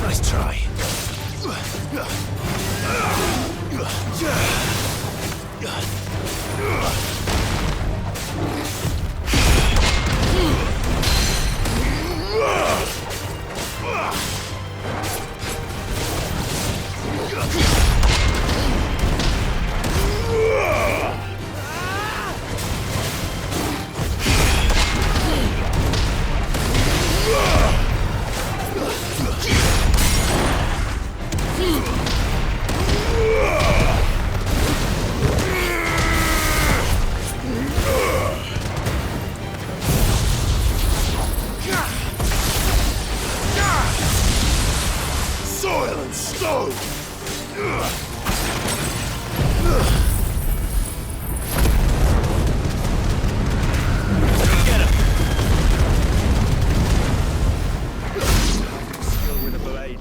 Nice try. Soil and stone! Get him! Skill with a blade.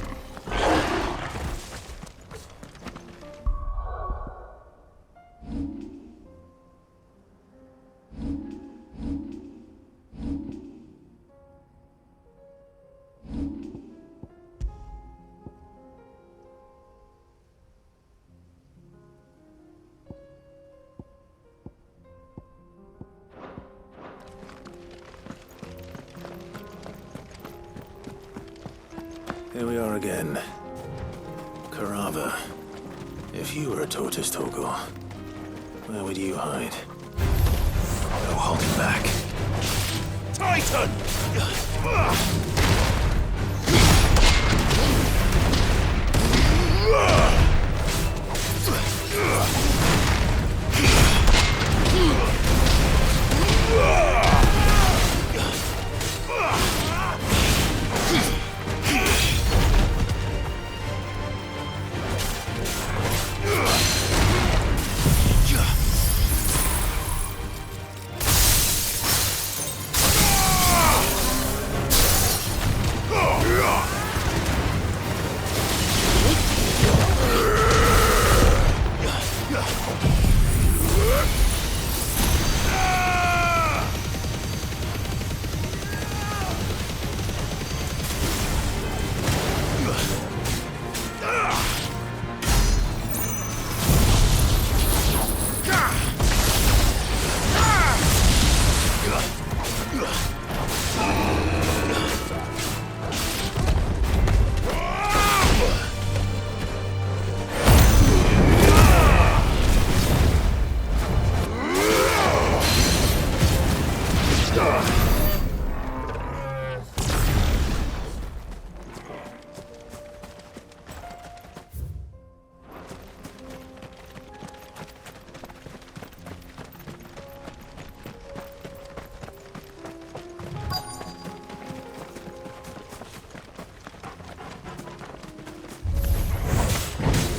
Here we are again. Carava. If you were a tortoise, Torgor, where would you hide? No holding back. Titan!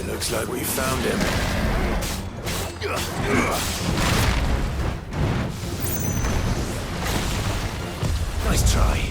Looks like we found him. Nice try.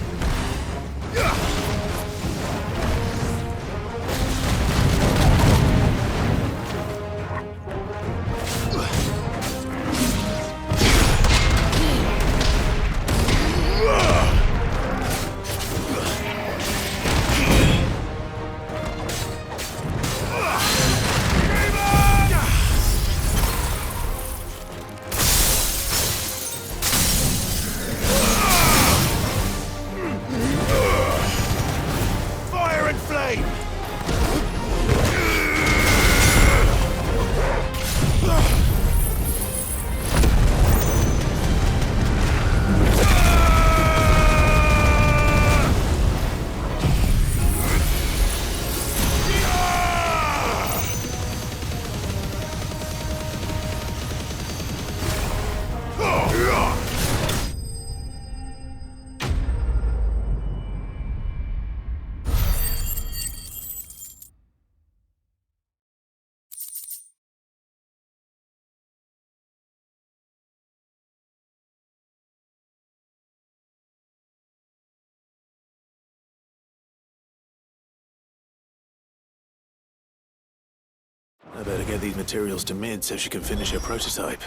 I better get these materials to Mid so she can finish her prototype.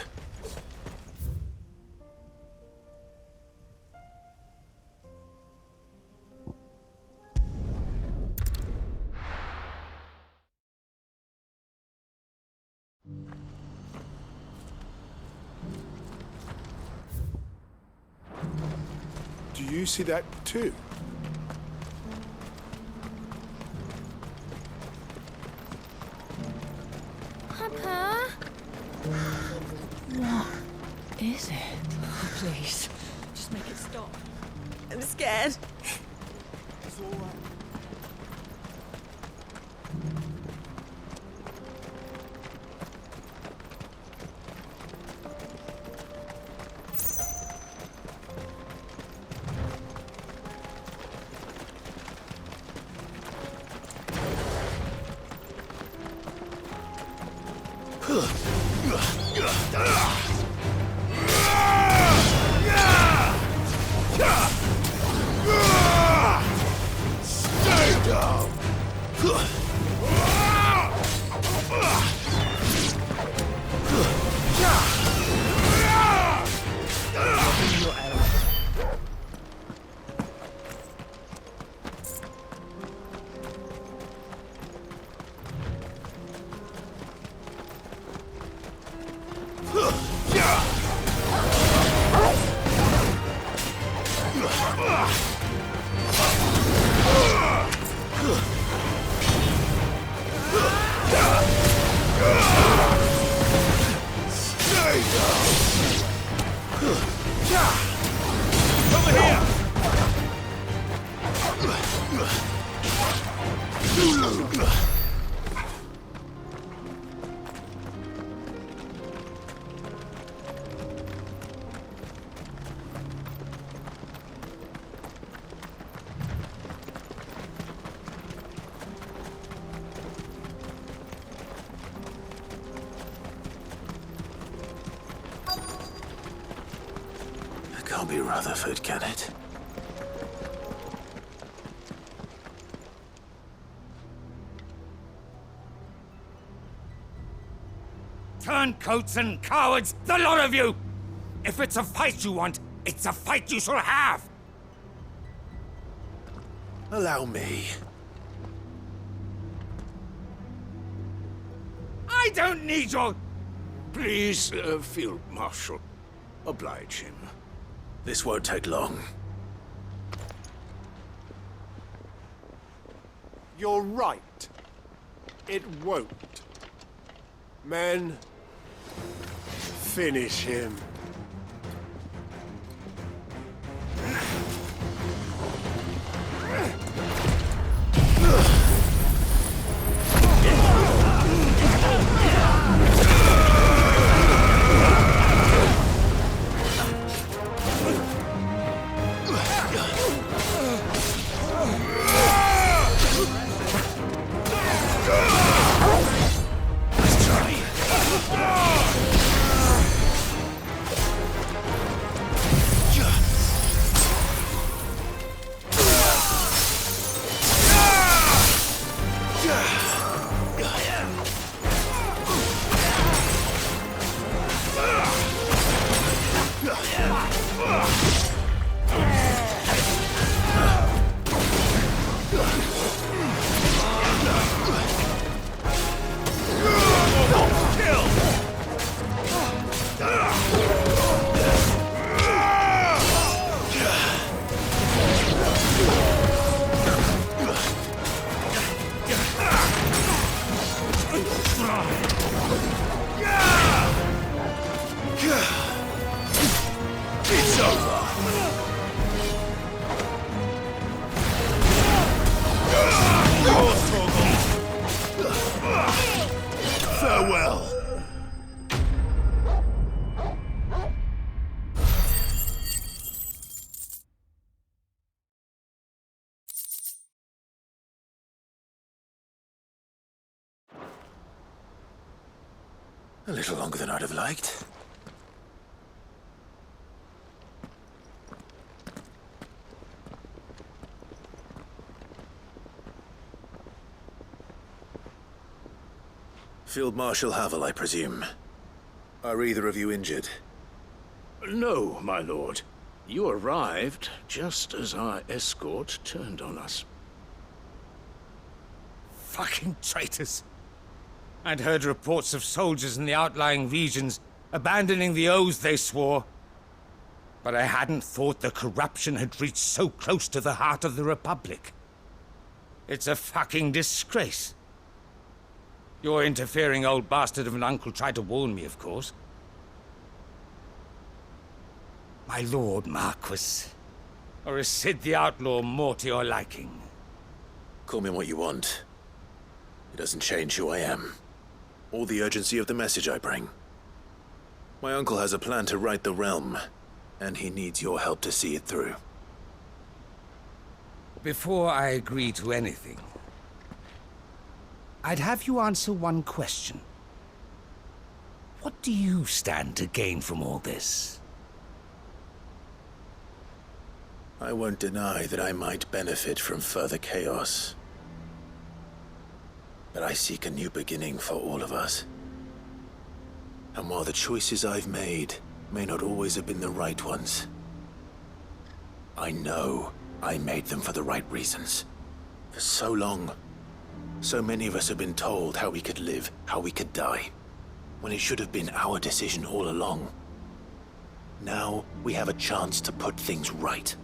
Do you see that too? Papa? What is it? Oh, please, just make it stop. I'm scared. It's all right. Stay down! Stay down! Over here! Zulu! It can't be Rutherford, can it? Turncoats and cowards, the lot of you! If it's a fight you want, it's a fight you shall have! Allow me. I don't need your... Please, Field Marshal, oblige him. This won't take long. You're right. It won't. Men, finish him. It's over! Yours, Torgal! Farewell! A little longer than I'd have liked. Field Marshal Havel, I presume. Are either of you injured? No, my lord. You arrived just as our escort turned on us. Fucking traitors! I'd heard reports of soldiers in the outlying regions abandoning the oaths they swore. But I hadn't thought the corruption had reached so close to the heart of the Republic. It's a fucking disgrace. Your interfering old bastard of an uncle tried to warn me, of course. My Lord Marquis. Or is Sid the Outlaw more to your liking? Call me what you want. It doesn't change who I am, or the urgency of the message I bring. My uncle has a plan to right the realm, and he needs your help to see it through. Before I agree to anything, I'd have you answer one question. What do you stand to gain from all this? I won't deny that I might benefit from further chaos. But I seek a new beginning for all of us. And while the choices I've made may not always have been the right ones, I know I made them for the right reasons. For so long, so many of us have been told how we could live, how we could die, when it should have been our decision all along. Now we have a chance to put things right.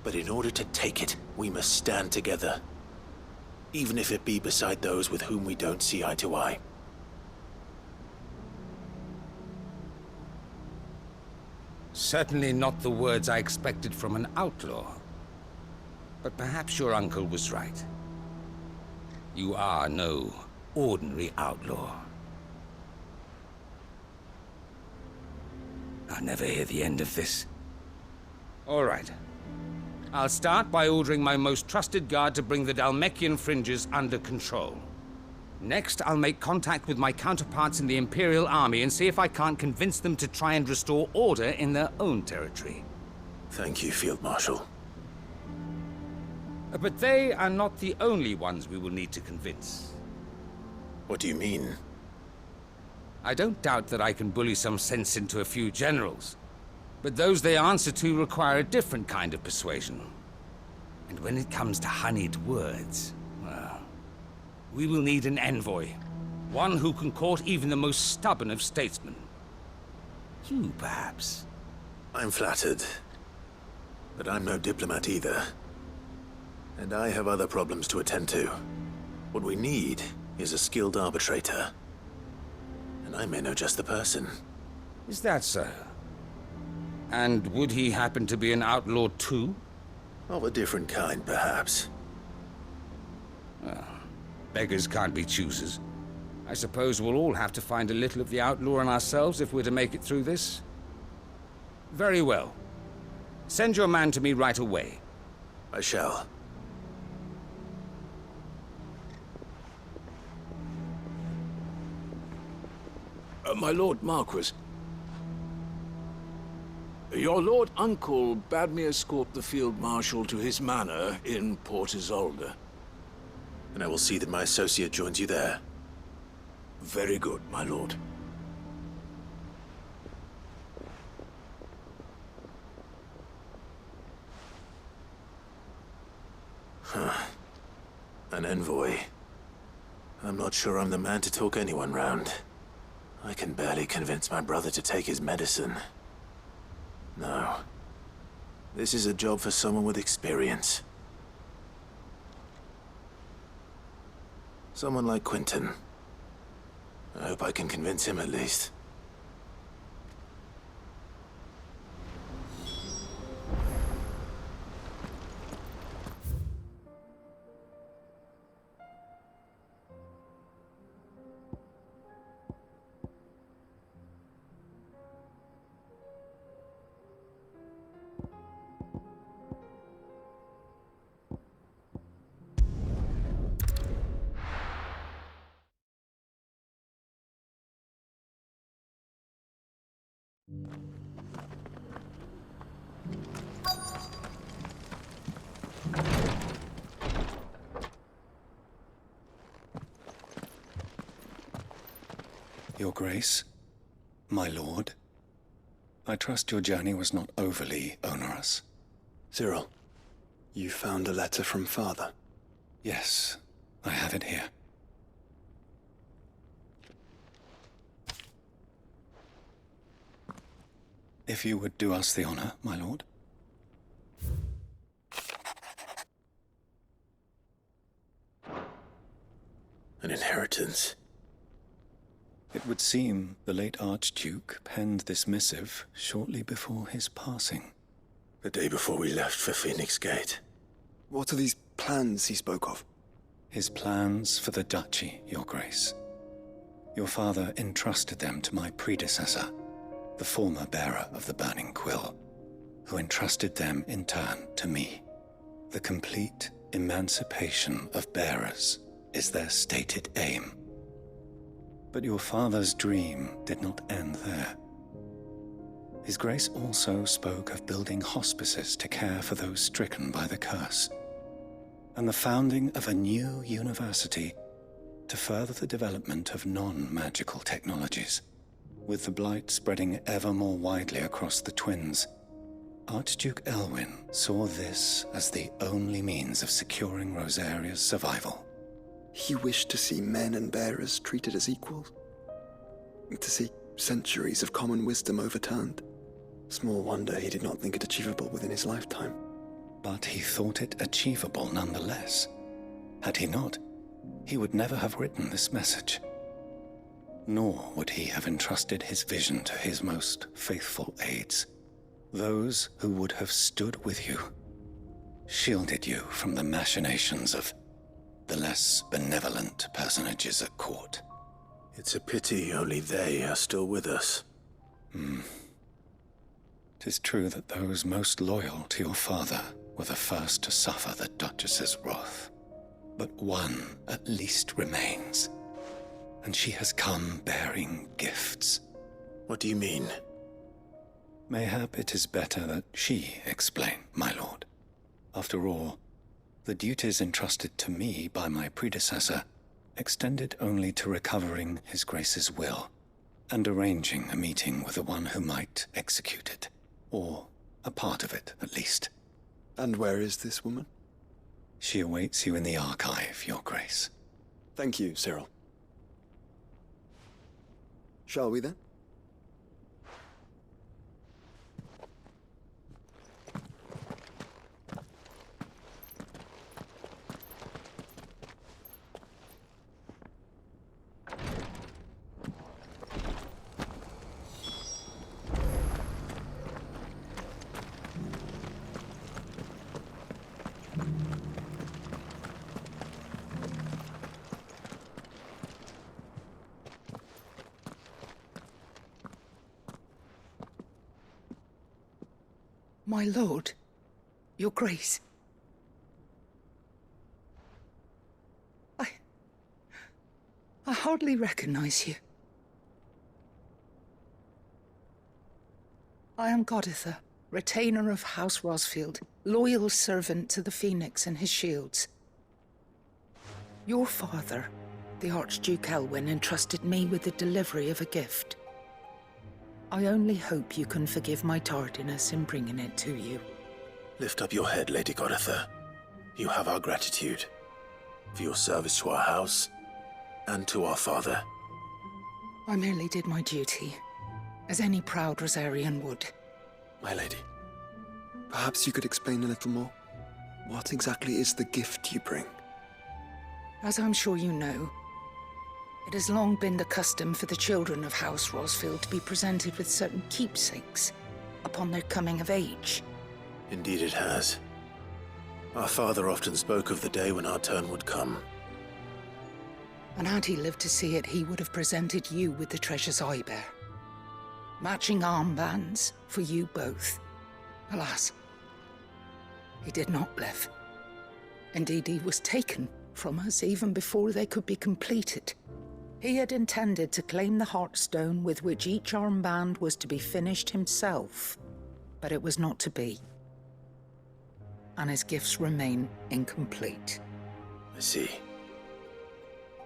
But in order to take it, we must stand together. Even if it be beside those with whom we don't see eye to eye. Certainly not the words I expected from an outlaw. But perhaps your uncle was right. You are no ordinary outlaw. I'll never hear the end of this. All right. I'll start by ordering my most trusted guard to bring the Dalmekian fringes under control. Next, I'll make contact with my counterparts in the Imperial Army and see if I can't convince them to try and restore order in their own territory. Thank you, Field Marshal. But they are not the only ones we will need to convince. What do you mean? I don't doubt that I can bully some sense into a few generals. But those they answer to require a different kind of persuasion. And when it comes to honeyed words, well, we will need an envoy. One who can court even the most stubborn of statesmen. You, perhaps. I'm flattered. But I'm no diplomat either. And I have other problems to attend to. What we need is a skilled arbitrator. And I may know just the person. Is that so? And would he happen to be an outlaw too? Of a different kind, perhaps. Beggars can't be choosers. I suppose we'll all have to find a little of the outlaw in ourselves if we're to make it through this. Very well. Send your man to me right away. I shall. My Lord Marquis. Your Lord Uncle bade me escort the Field Marshal to his manor in Port Isolde. And I will see that my associate joins you there. Very good, my lord. An envoy. I'm not sure I'm the man to talk anyone round. I can barely convince my brother to take his medicine. No. This is a job for someone with experience. Someone like Quentin. I hope I can convince him at least. Your Grace, my lord, I trust your journey was not overly onerous. Cyril, you found a letter from Father? Yes, I have it here. If you would do us the honor, my lord. An inheritance. It would seem the late Archduke penned this missive shortly before his passing. The day before we left for Phoenix Gate. What are these plans he spoke of? His plans for the duchy, Your Grace. Your father entrusted them to my predecessor, the former bearer of the Burning Quill, who entrusted them in turn to me. The complete emancipation of bearers is their stated aim. But your father's dream did not end there. His Grace also spoke of building hospices to care for those stricken by the curse, and the founding of a new university to further the development of non-magical technologies. With the blight spreading ever more widely across the twins, Archduke Elwyn saw this as the only means of securing Rosaria's survival. He wished to see men and bearers treated as equals. To see centuries of common wisdom overturned. Small wonder he did not think it achievable within his lifetime. But he thought it achievable nonetheless. Had he not, he would never have written this message. Nor would he have entrusted his vision to his most faithful aides, those who would have stood with you, shielded you from the machinations of the less benevolent personages at court. It's a pity only they are still with us. 'Tis true that those most loyal to your father were the first to suffer the Duchess's wrath. But one at least remains, and she has come bearing gifts. What do you mean? Mayhap it is better that she explain, my lord. After all, the duties entrusted to me by my predecessor extended only to recovering His Grace's will and arranging a meeting with the one who might execute it, or a part of it at least. And where is this woman? She awaits you in the archive, Your Grace. Thank you, Cyril. Shall we then? My lord, Your Grace. I hardly recognize you. I am Goditha, retainer of House Rosfield, loyal servant to the Phoenix and his shields. Your father, the Archduke Elwyn, entrusted me with the delivery of a gift. I only hope you can forgive my tardiness in bringing it to you. Lift up your head, Lady Goditha. You have our gratitude for your service to our house and to our father. I merely did my duty, as any proud Rosarian would. My lady, perhaps you could explain a little more? What exactly is the gift you bring? As I'm sure you know, it has long been the custom for the children of House Rosfield to be presented with certain keepsakes upon their coming of age. Indeed it has. Our father often spoke of the day when our turn would come. And had he lived to see it, he would have presented you with the treasures I bear. Matching armbands for you both. Alas, he did not live. Indeed, he was taken from us even before they could be completed. He had intended to claim the Heartstone with which each armband was to be finished himself, but it was not to be. And his gifts remain incomplete. I see.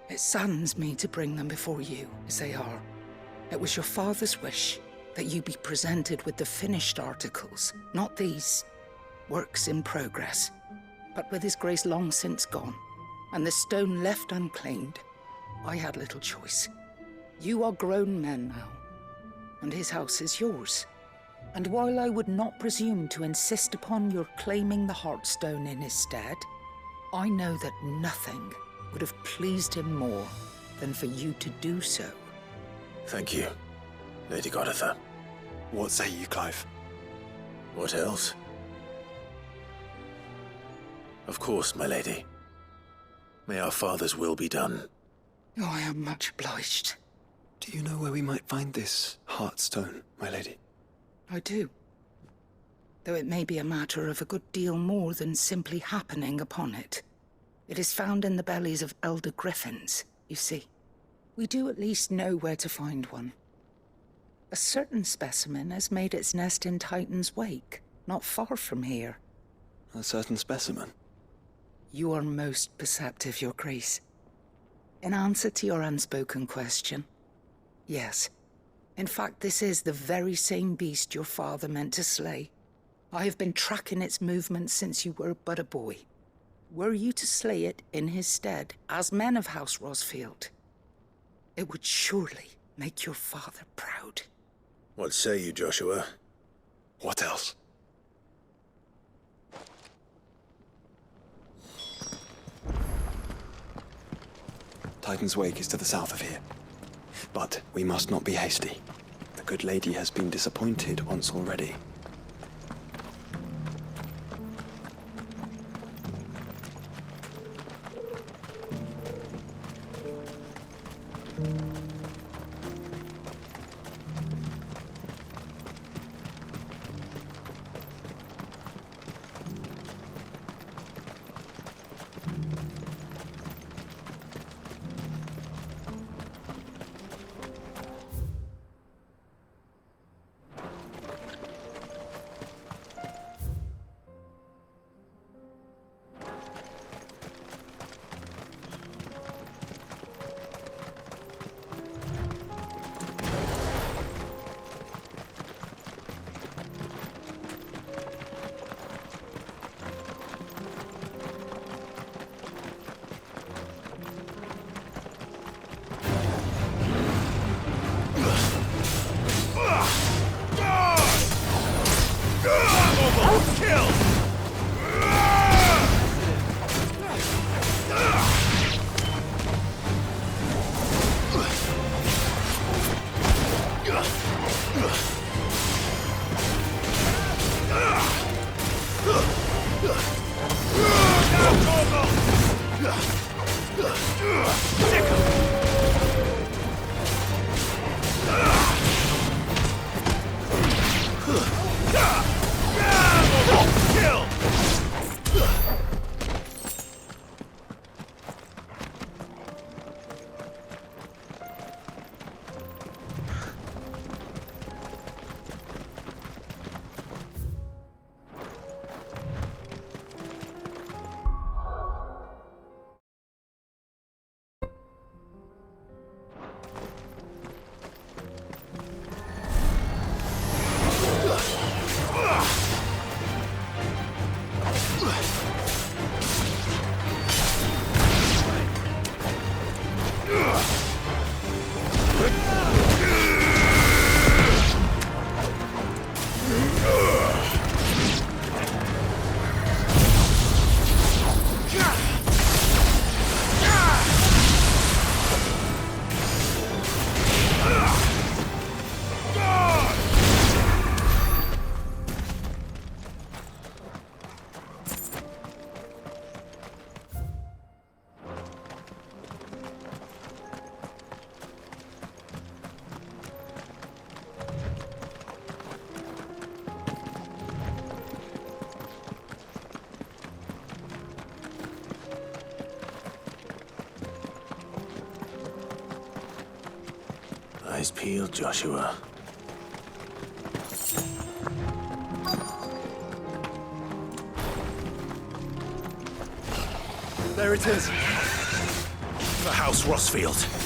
It saddens me to bring them before you, as they are. It was your father's wish that you be presented with the finished articles, not these works in progress. But with His Grace long since gone, and the stone left unclaimed, I had little choice. You are grown men now, and his house is yours. And while I would not presume to insist upon your claiming the Heartstone in his stead, I know that nothing would have pleased him more than for you to do so. Thank you, Lady Goditha. What say you, Clive? What else? Of course, my lady. May our father's will be done. Oh, I am much obliged. Do you know where we might find this Heartstone, my lady? I do. Though it may be a matter of a good deal more than simply happening upon it. It is found in the bellies of elder griffins, you see. We do at least know where to find one. A certain specimen has made its nest in Titan's Wake, not far from here. A certain specimen? You are most perceptive, Your Grace. In answer to your unspoken question, yes. In fact, this is the very same beast your father meant to slay. I have been tracking its movements since you were but a boy. Were you to slay it in his stead, as men of House Rosfield, it would surely make your father proud. What say you, Joshua? What else? Titan's Wake is to the south of here. But we must not be hasty. The good lady has been disappointed once already. Eyes peeled, Joshua. There it is. The House Rosfield.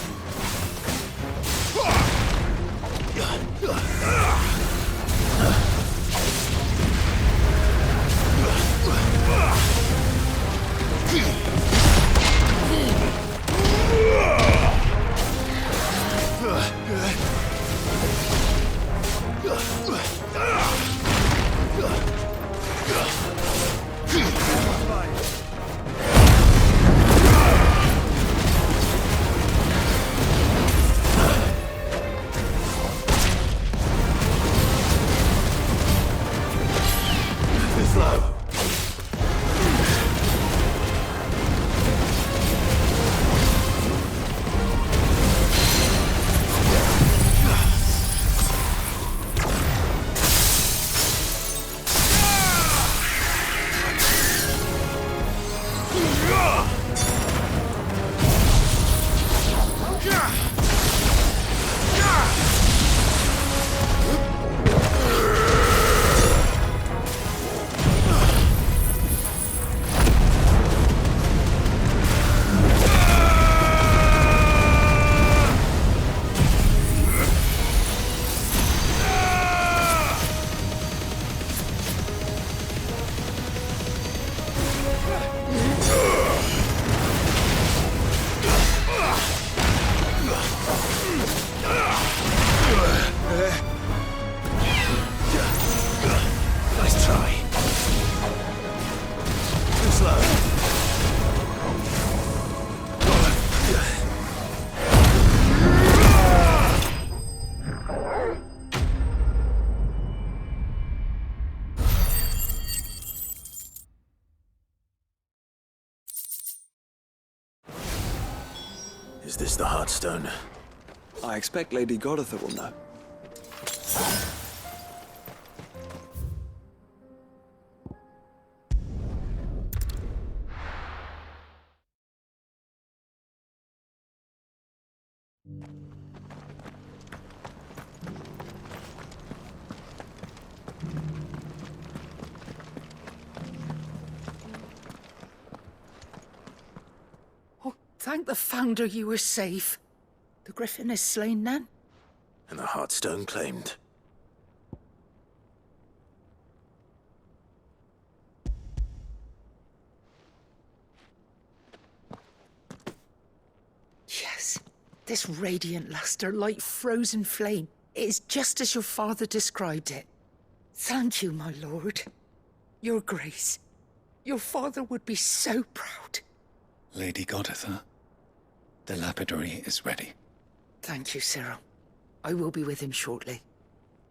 Nice try. Too slow. Is this the Heartstone? I expect Lady Goditha will know. Oh, thank the Founder you were safe. The Griffin is slain then? And the Heartstone claimed. Yes. This radiant luster like frozen flame. It is just as your father described it. Thank you, my lord. Your grace. Your father would be so proud. Lady Goditha, the lapidary is ready. Thank you, Cyril. I will be with him shortly.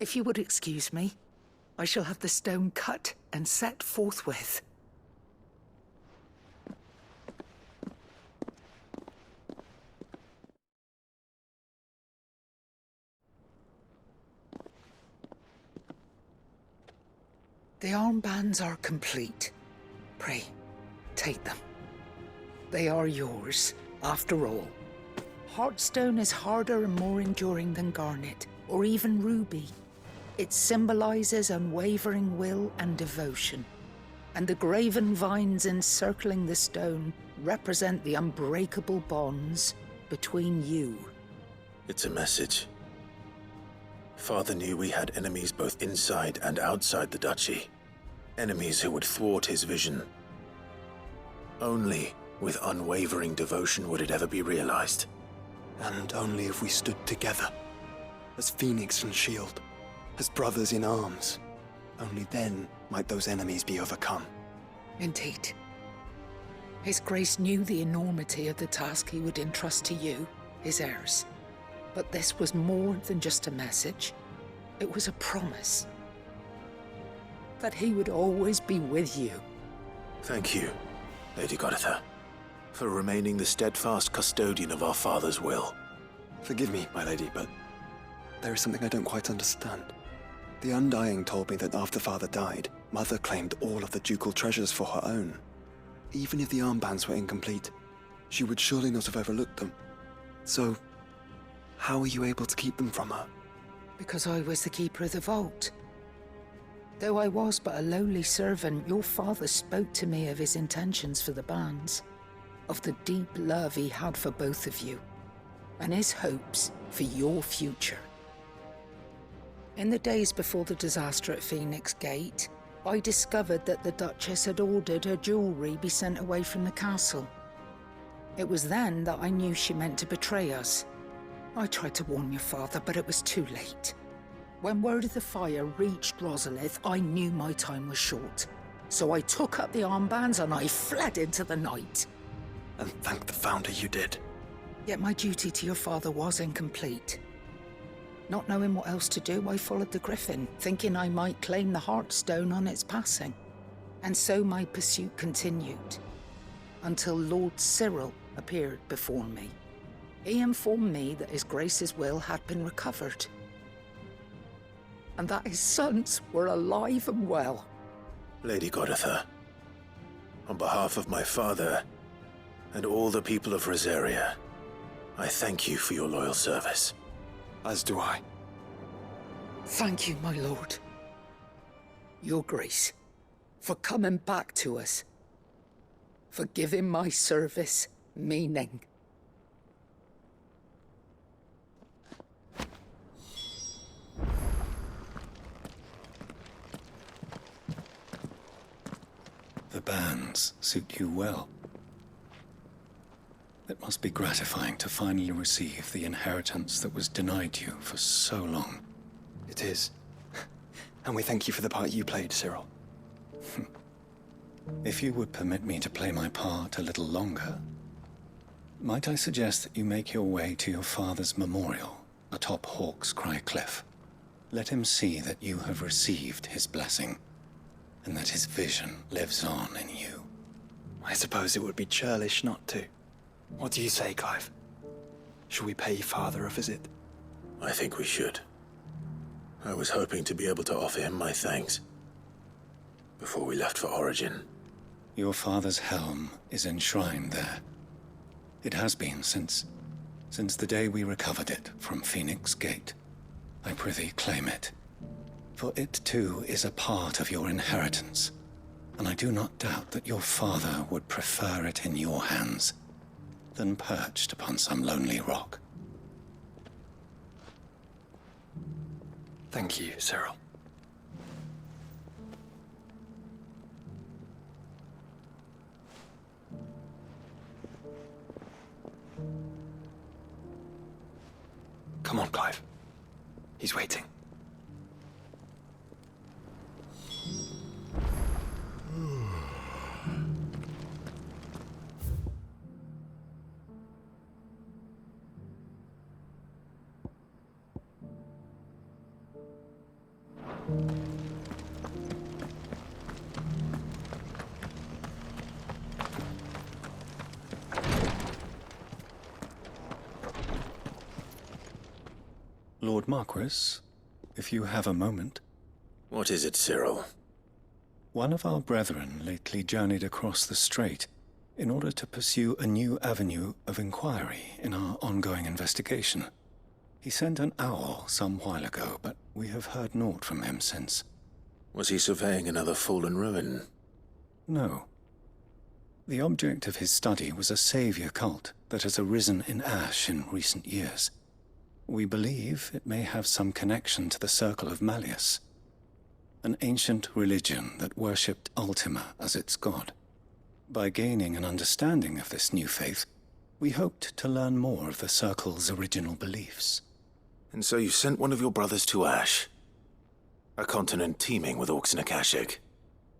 If you would excuse me, I shall have the stone cut and set forthwith. The armbands are complete. Pray, take them. They are yours, after all. Heartstone is harder and more enduring than garnet, or even ruby. It symbolizes unwavering will and devotion. And the graven vines encircling the stone represent the unbreakable bonds between you. It's a message. Father knew we had enemies both inside and outside the duchy. Enemies who would thwart his vision. Only with unwavering devotion would it ever be realized. And only if we stood together, as Phoenix and Shield, as brothers in arms, only then might those enemies be overcome. Indeed. His Grace knew the enormity of the task he would entrust to you, his heirs. But this was more than just a message. It was a promise. That he would always be with you. Thank you, Lady Goditha, for remaining the steadfast custodian of our father's will. Forgive me, my lady, but there is something I don't quite understand. The Undying told me that after Father died, Mother claimed all of the ducal treasures for her own. Even if the armbands were incomplete, she would surely not have overlooked them. So, how were you able to keep them from her? Because I was the keeper of the vault. Though I was but a lowly servant, your father spoke to me of his intentions for the bands, of the deep love he had for both of you, and his hopes for your future. In the days before the disaster at Phoenix Gate, I discovered that the Duchess had ordered her jewelry be sent away from the castle. It was then that I knew she meant to betray us. I tried to warn your father, but it was too late. When word of the fire reached Rosalith, I knew my time was short. So I took up the armbands and I fled into the night. And thank the Founder you did. Yet my duty to your father was incomplete. Not knowing what else to do, I followed the Griffin, thinking I might claim the Heartstone on its passing. And so my pursuit continued, until Lord Cyril appeared before me. He informed me that His Grace's will had been recovered, and that his sons were alive and well. Lady Goditha, on behalf of my father and all the people of Rosaria, I thank you for your loyal service. As do I. Thank you, my lord. Your Grace, for coming back to us, for giving my service meaning. The bands suit you well. It must be gratifying to finally receive the inheritance that was denied you for so long. It is. And we thank you for the part you played, Cyril. If you would permit me to play my part a little longer, might I suggest that you make your way to your father's memorial atop Hawk's Cry Cliff? Let him see that you have received his blessing, and that his vision lives on in you. I suppose it would be churlish not to. What do you say, Clive? Should we pay Father a visit? I think we should. I was hoping to be able to offer him my thanks before we left for Origin. Your father's helm is enshrined there. It has been since the day we recovered it from Phoenix Gate. I prithee claim it, for it too is a part of your inheritance, and I do not doubt that your father would prefer it in your hands than perched upon some lonely rock. Thank you, Cyril. Come on, Clive. He's waiting. Lord Marquis, if you have a moment. What is it, Cyril? One of our brethren lately journeyed across the strait in order to pursue a new avenue of inquiry in our ongoing investigation. He sent an owl some while ago, but we have heard naught from him since. Was he surveying another fallen ruin? No. The object of his study was a savior cult that has arisen in Ash in recent years. We believe it may have some connection to the Circle of Malleus, an ancient religion that worshipped Ultima as its god. By gaining an understanding of this new faith, we hoped to learn more of the Circle's original beliefs. And so you sent one of your brothers to Ash, a continent teeming with orcs and Akashic.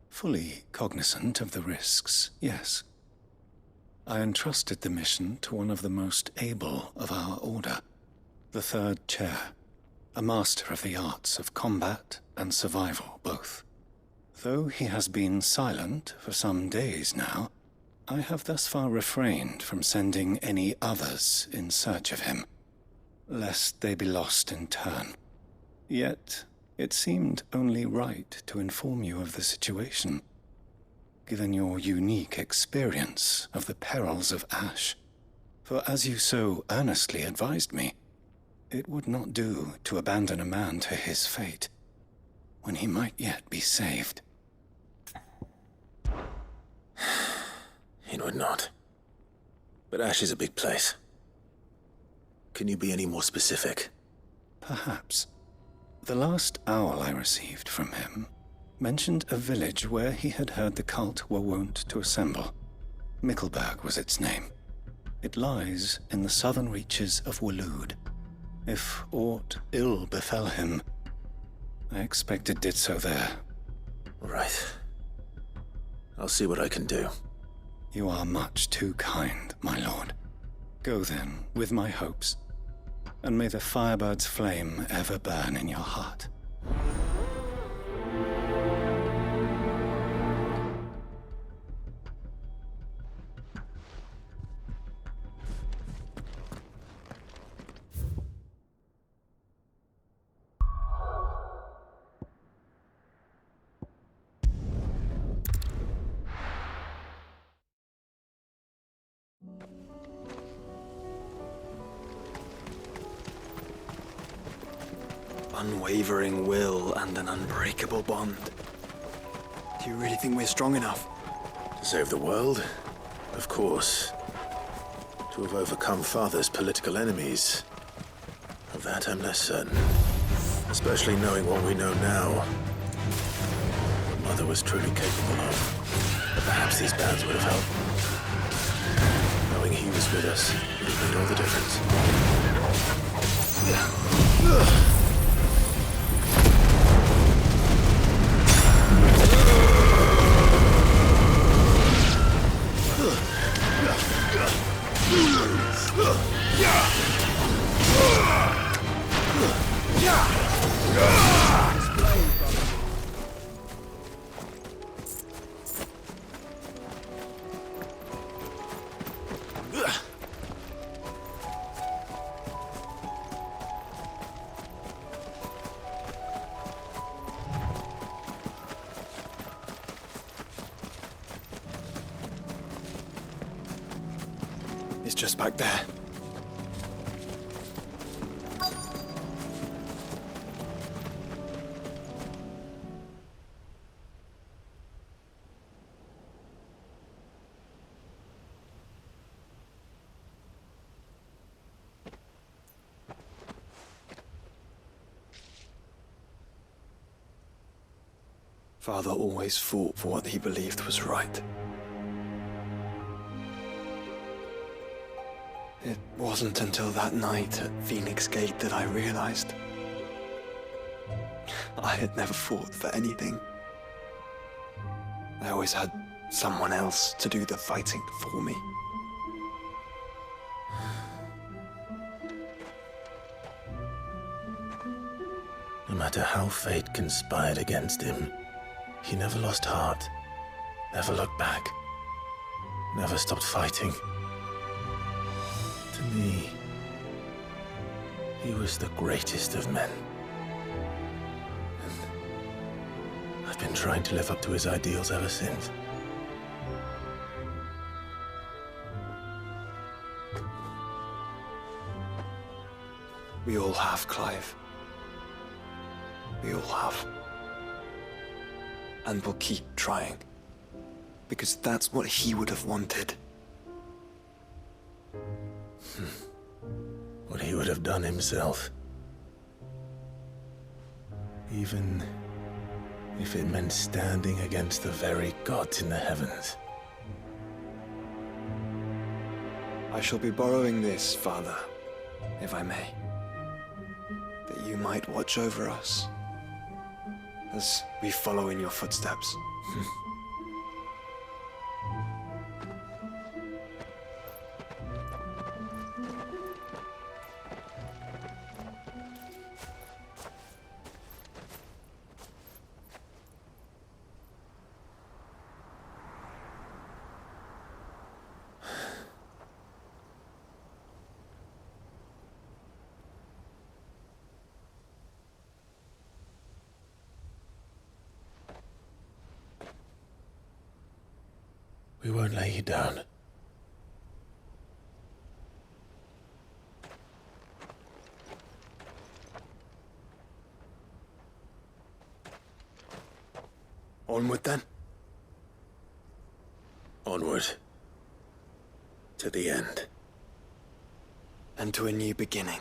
Fully cognizant of the risks, yes. I entrusted the mission to one of the most able of our order, the Third Chair, a master of the arts of combat and survival both. Though he has been silent for some days now, I have thus far refrained from sending any others in search of him, lest they be lost in turn. Yet, it seemed only right to inform you of the situation, given your unique experience of the perils of Ash. For as you so earnestly advised me, it would not do to abandon a man to his fate, when he might yet be saved. It would not. But Ash is a big place. Can you be any more specific? Perhaps. The last owl I received from him mentioned a village where he had heard the cult were wont to assemble. Mickleburg was its name. It lies in the southern reaches of Waloed. If aught ill befell him, I expect it did so there. Right. I'll see what I can do. You are much too kind, my lord. Go then, with my hopes, and may the Firebird's flame ever burn in your heart. Unwavering will and an unbreakable bond. Do you really think we're strong enough? To save the world? Of course. To have overcome Father's political enemies? Of that I'm less certain. Especially knowing what we know now. What Mother was truly capable of. Perhaps these bands would have helped. Knowing he was with us would have made all the difference. It's just back there. Father always fought for what he believed was right. It wasn't until that night at Phoenix Gate that I realized I had never fought for anything. I always had someone else to do the fighting for me. No matter how fate conspired against him, he never lost heart, never looked back, never stopped fighting. To me, he was the greatest of men. And I've been trying to live up to his ideals ever since. We all have, Clive. We all have. And we'll keep trying. Because that's what he would have wanted. What he would have done himself. Even if it meant standing against the very gods in the heavens. I shall be borrowing this, Father, if I may. That you might watch over us as we follow in your footsteps. We won't lay you down. Onward then. Onward. To the end. And to a new beginning.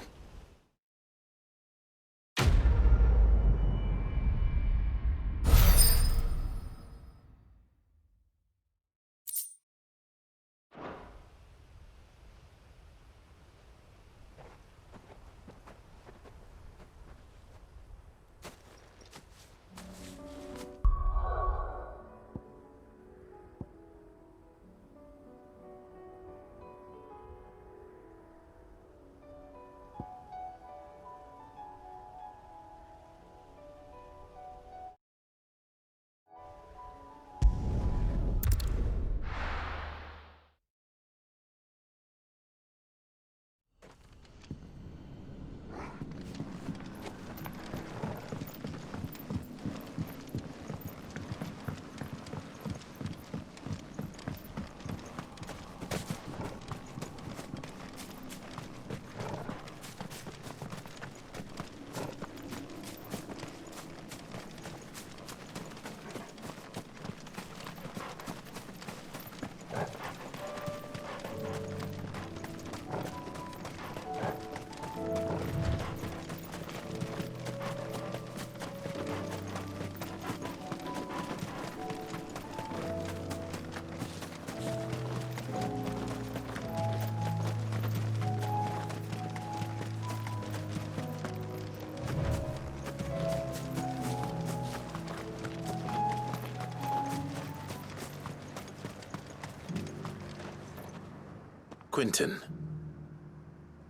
Quentin,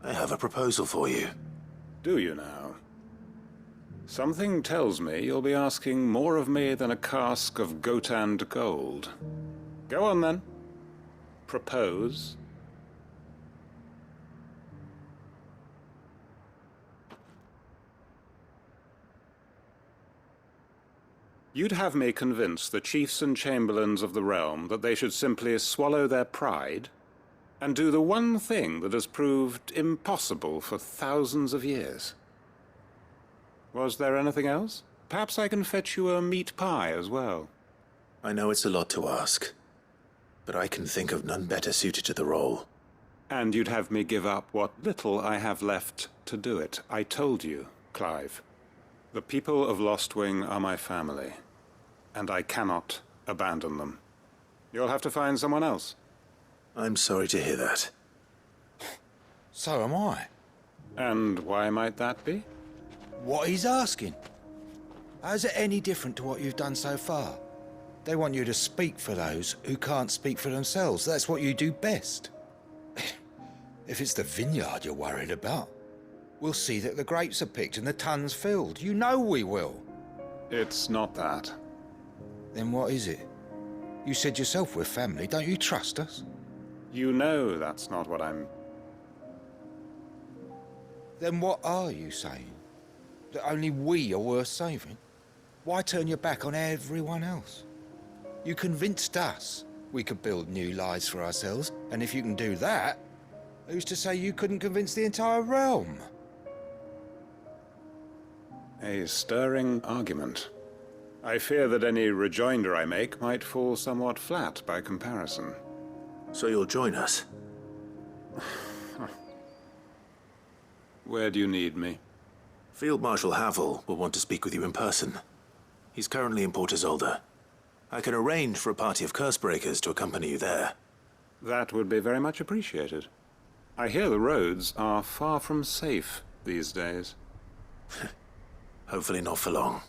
I have a proposal for you. Do you now? Something tells me you'll be asking more of me than a cask of Gotand gold. Go on then. Propose. You'd have me convince the chiefs and chamberlains of the realm that they should simply swallow their pride and do the one thing that has proved impossible for thousands of years. Was there anything else? Perhaps I can fetch you a meat pie as well. I know it's a lot to ask, but I can think of none better suited to the role. And you'd have me give up what little I have left to do it. I told you, Clive. The people of Lostwing are my family, and I cannot abandon them. You'll have to find someone else. I'm sorry to hear that. So am I. And why might that be? What he's asking. How's it any different to what you've done so far? They want you to speak for those who can't speak for themselves. That's what you do best. If it's the vineyard you're worried about, we'll see that the grapes are picked and the tons filled. You know we will. It's not that. Then what is it? You said yourself we're family. Don't you trust us? You know that's not what I'm... Then what are you saying? That only we are worth saving? Why turn your back on everyone else? You convinced us we could build new lives for ourselves, and if you can do that, who's to say you couldn't convince the entire realm? A stirring argument. I fear that any rejoinder I make might fall somewhat flat by comparison. So you'll join us? Where do you need me? Field Marshal Havel will want to speak with you in person. He's currently in Port Isolde. I can arrange for a party of Cursebreakers to accompany you there. That would be very much appreciated. I hear the roads are far from safe these days. Hopefully not for long.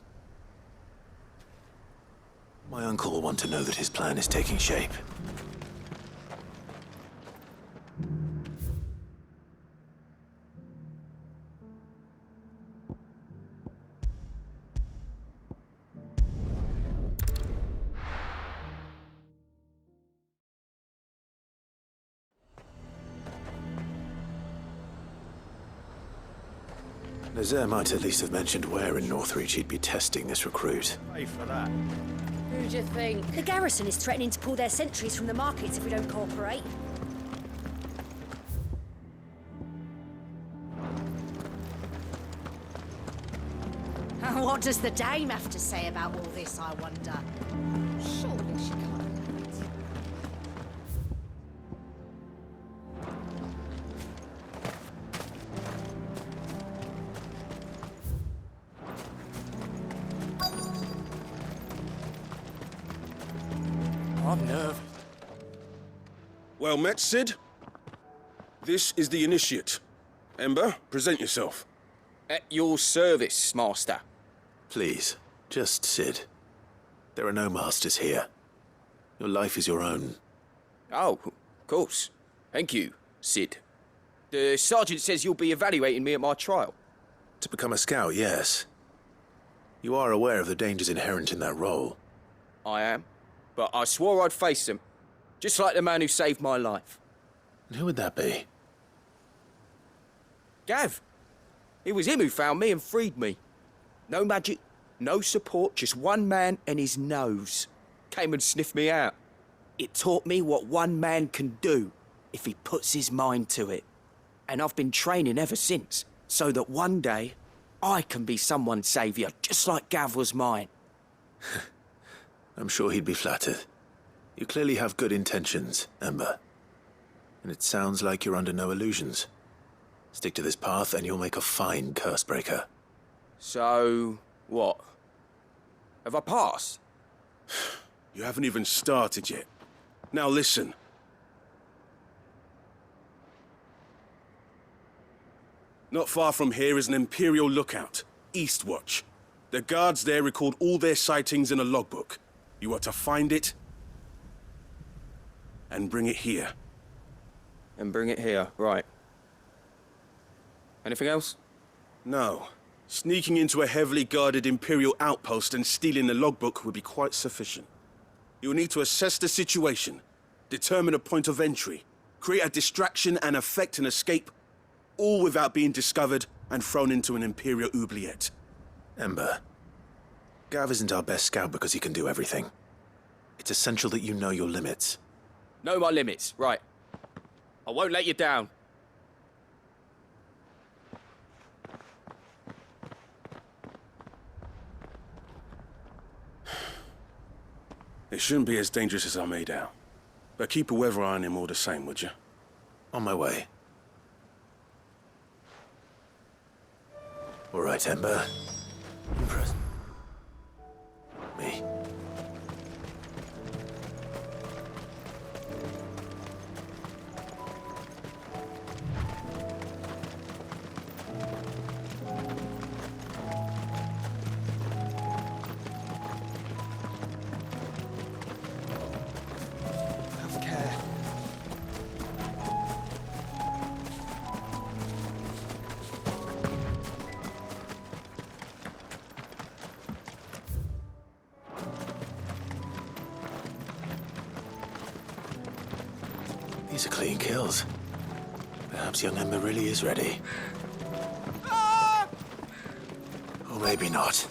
My uncle will want to know that his plan is taking shape. Nazaire might at least have mentioned where in Northreach he'd be testing this recruit. Who do you think? The garrison is threatening to pull their sentries from the markets if we don't cooperate. What does the dame have to say about all this, I wonder? Surely she can't. I'm nervous. Well met, Sid. This is the initiate. Ember, present yourself. At your service, Master. Please, just Sid. There are no masters here. Your life is your own. Oh, of course. Thank you, Sid. The sergeant says you'll be evaluating me at my trial. To become a scout, yes. You are aware of the dangers inherent in that role. I am. But I swore I'd face them. Just like the man who saved my life. And who would that be? Gav. It was him who found me and freed me. No magic, no support, just one man and his nose. Came and sniffed me out. It taught me what one man can do if he puts his mind to it. And I've been training ever since, so that one day I can be someone's saviour, just like Gav was mine. I'm sure he'd be flattered. You clearly have good intentions, Ember. And it sounds like you're under no illusions. Stick to this path and you'll make a fine Cursebreaker. So, what? Have I passed? You haven't even started yet. Now listen. Not far from here is an Imperial lookout, Eastwatch. The guards there record all their sightings in a logbook. You are to find it and bring it here. And bring it here, right. Anything else? No. Sneaking into a heavily guarded Imperial outpost and stealing the logbook would be quite sufficient. You will need to assess the situation, determine a point of entry, create a distraction and effect an escape, all without being discovered and thrown into an Imperial oubliette. Ember, Gav isn't our best scout because he can do everything. It's essential that you know your limits. Know my limits, right. I won't let you down. It shouldn't be as dangerous as I made out. But keep a weather eye on him all the same, would you? On my way. All right, Ember. Impress me. Have care. These are clean kills. Perhaps young Ember really is ready. Or maybe not.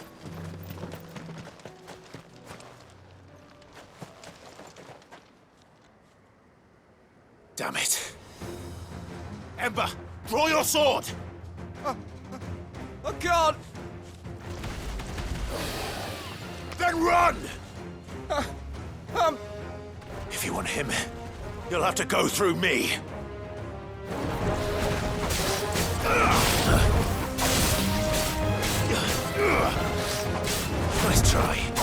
Damn it. Ember, draw your sword! I can't! Then run! If you want him, You'll have to go through me. nice try.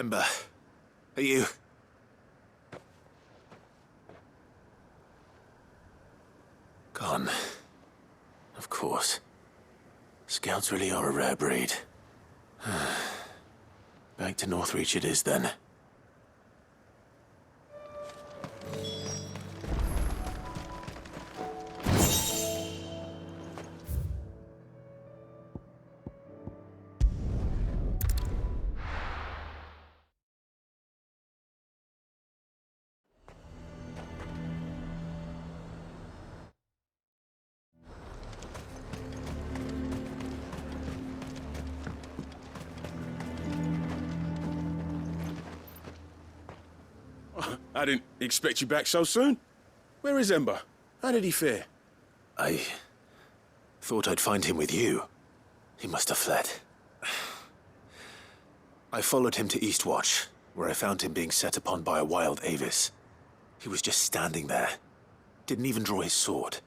Ember, are you... Gone. Of course. Scouts really are a rare breed. Back to Northreach it is then. I didn't expect you back so soon. Where is Ember? How did he fare? I thought I'd find him with you. He must have fled. I followed him to Eastwatch, where I found him being set upon by a wild Avis. He was just standing there. Didn't even draw his sword.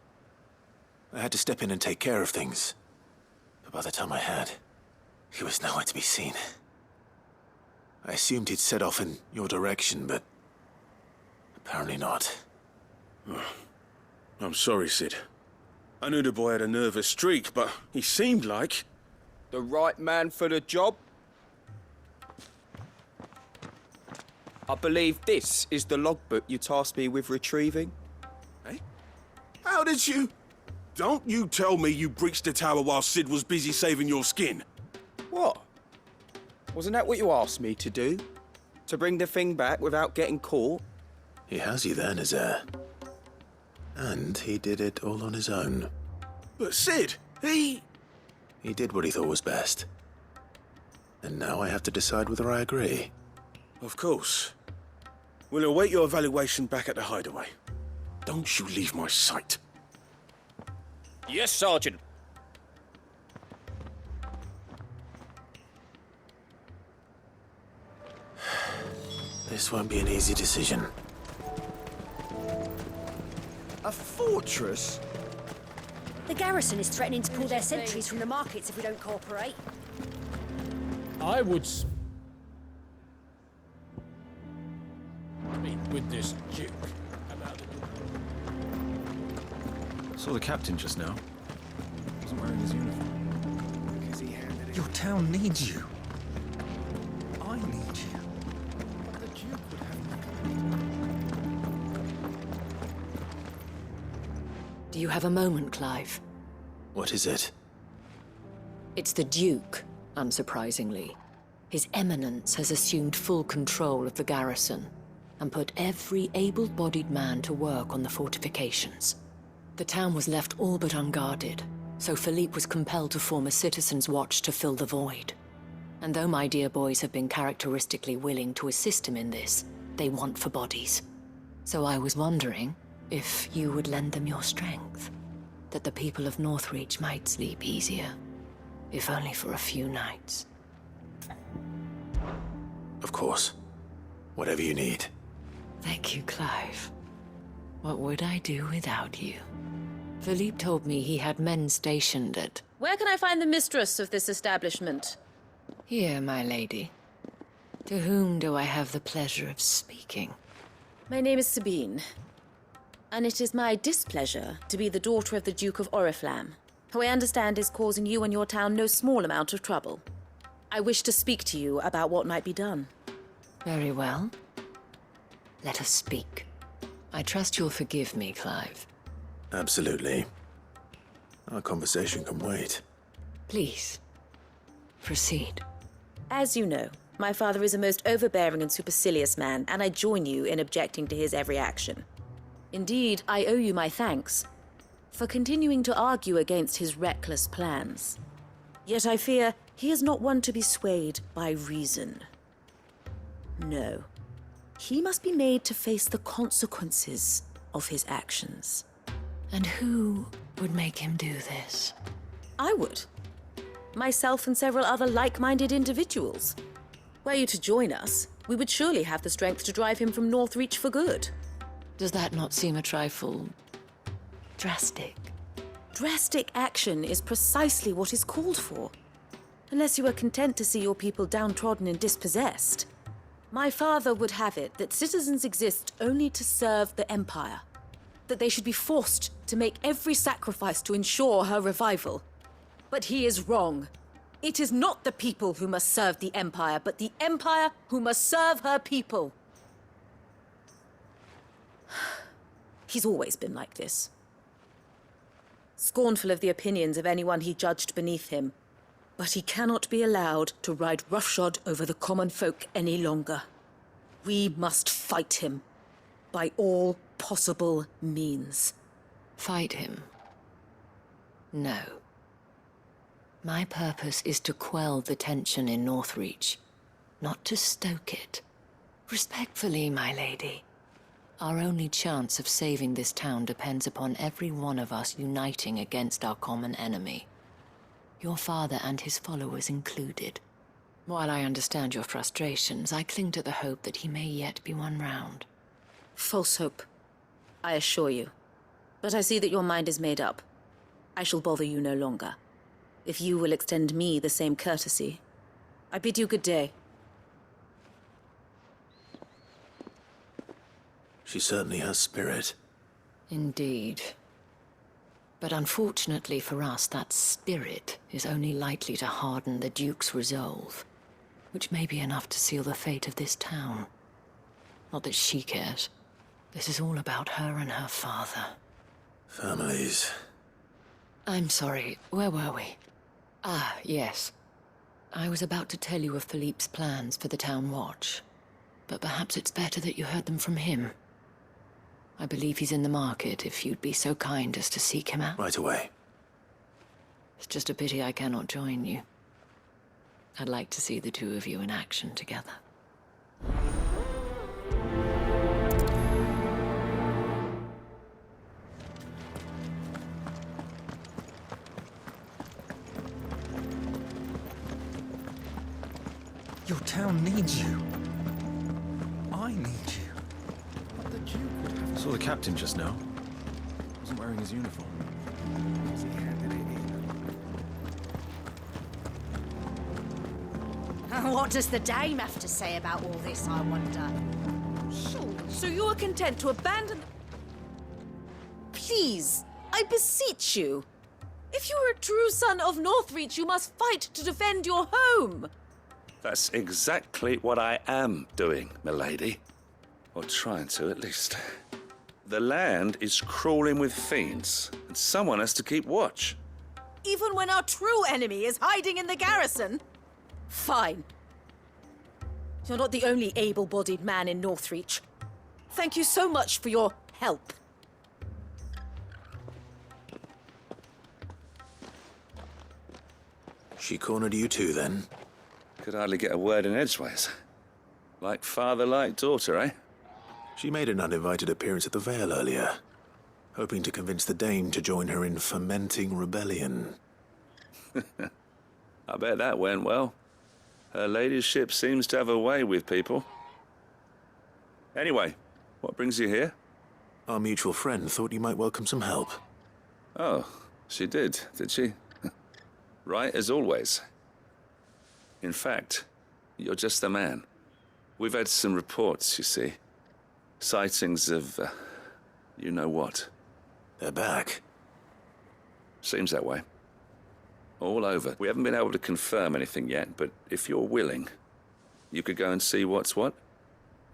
I had to step in and take care of things. But by the time I had, he was nowhere to be seen. I assumed he'd set off in your direction, but apparently not. I'm sorry, Sid. I knew the boy had a nervous streak, but he seemed like... The right man for the job? I believe this is the logbook you tasked me with retrieving. Eh? How did you... Don't you tell me you breached the tower while Sid was busy saving your skin. What? Wasn't that what you asked me to do? To bring the thing back without getting caught? He has you then, his heir. And he did it all on his own. But Sid, he did what he thought was best. And now I have to decide whether I agree. Of course. We'll await your evaluation back at the hideaway. Don't you leave my sight. Yes, Sergeant. This won't be an easy decision. A fortress? The garrison is threatening to pull their sentries from the markets if we don't cooperate. I would speak with this Duke about it. Saw the captain just now. Wasn't wearing his uniform. Because he handed it. Your town needs you. I need you. The Duke would have Do you have a moment, Clive? What is it? It's the Duke, unsurprisingly. His Eminence has assumed full control of the garrison and put every able-bodied man to work on the fortifications. The town was left all but unguarded, so Philippe was compelled to form a citizen's watch to fill the void. And though my dear boys have been characteristically willing to assist him in this, they want for bodies. So I was wondering if you would lend them your strength, that the people of Northreach might sleep easier, if only for a few nights. Of course. Whatever you need. Thank you, Clive. What would I do without you? Philippe told me he had men stationed at... Where can I find the mistress of this establishment? Here, my lady. To whom do I have the pleasure of speaking? My name is Sabine, and it is my displeasure to be the daughter of the Duke of Oriflamme, who I understand is causing you and your town no small amount of trouble. I wish to speak to you about what might be done. Very well. Let us speak. I trust you'll forgive me, Clive. Absolutely. Our conversation can wait. Please, proceed. As you know, my father is a most overbearing and supercilious man, and I join you in objecting to his every action. Indeed, I owe you my thanks for continuing to argue against his reckless plans. Yet I fear he is not one to be swayed by reason. No. He must be made to face the consequences of his actions. And who would make him do this? I would. Myself and several other like-minded individuals. Were you to join us, we would surely have the strength to drive him from Northreach for good. Does that not seem a trifle... drastic? Drastic action is precisely what is called for. Unless you are content to see your people downtrodden and dispossessed. My father would have it that citizens exist only to serve the Empire. That they should be forced to make every sacrifice to ensure her revival. But he is wrong. It is not the people who must serve the Empire, but the Empire who must serve her people. He's always been like this. Scornful of the opinions of anyone he judged beneath him. But he cannot be allowed to ride roughshod over the common folk any longer. We must fight him by all possible means. Fight him? No. My purpose is to quell the tension in Northreach, not to stoke it. Respectfully, my lady. Our only chance of saving this town depends upon every one of us uniting against our common enemy. Your father and his followers included. While I understand your frustrations, I cling to the hope that he may yet be won round. False hope, I assure you. But I see that your mind is made up. I shall bother you no longer. If you will extend me the same courtesy, I bid you good day. She certainly has spirit. Indeed. But unfortunately for us, that spirit is only likely to harden the Duke's resolve, which may be enough to seal the fate of this town. Not that she cares. This is all about her and her father. Families. I'm sorry, where were we? Ah, yes. I was about to tell you of Philippe's plans for the town watch. But perhaps it's better that you heard them from him. I believe he's in the market, if you'd be so kind as to seek him out. Right away. It's just a pity I cannot join you. I'd like to see the two of you in action together. Your town needs you. I need you. But the Duke would have I saw the captain just now. Wasn't wearing his uniform. Has he handed it in? What does the dame have to say about all this, I wonder? Surely. So you are content to abandon... Please, I beseech you. If you are a true son of Northreach, you must fight to defend your home. That's exactly what I am doing, milady. Or trying to, at least. The land is crawling with fiends, and someone has to keep watch. Even when our true enemy is hiding in the garrison? Fine. You're not the only able-bodied man in Northreach. Thank you so much for your help. She cornered you too, then? Could hardly get a word in edgeways. Like father, like daughter, eh? She made an uninvited appearance at the Vale earlier, hoping to convince the Dame to join her in fomenting rebellion. I bet that went well. Her ladyship seems to have a way with people. Anyway, what brings you here? Our mutual friend thought you might welcome some help. Oh, she did she? Right as always. In fact, you're just the man. We've had some reports, you see. Sightings of, you know what. They're back. Seems that way. All over. We haven't been able to confirm anything yet, but if you're willing, you could go and see what's what.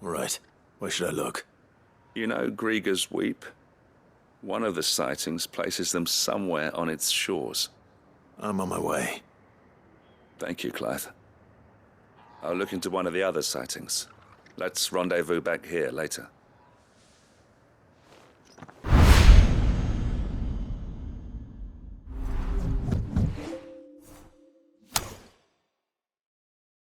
Right. Where should I look? You know Grieger's Weep? One of the sightings places them somewhere on its shores. I'm on my way. Thank you, Clive. I'll look into one of the other sightings. Let's rendezvous back here later.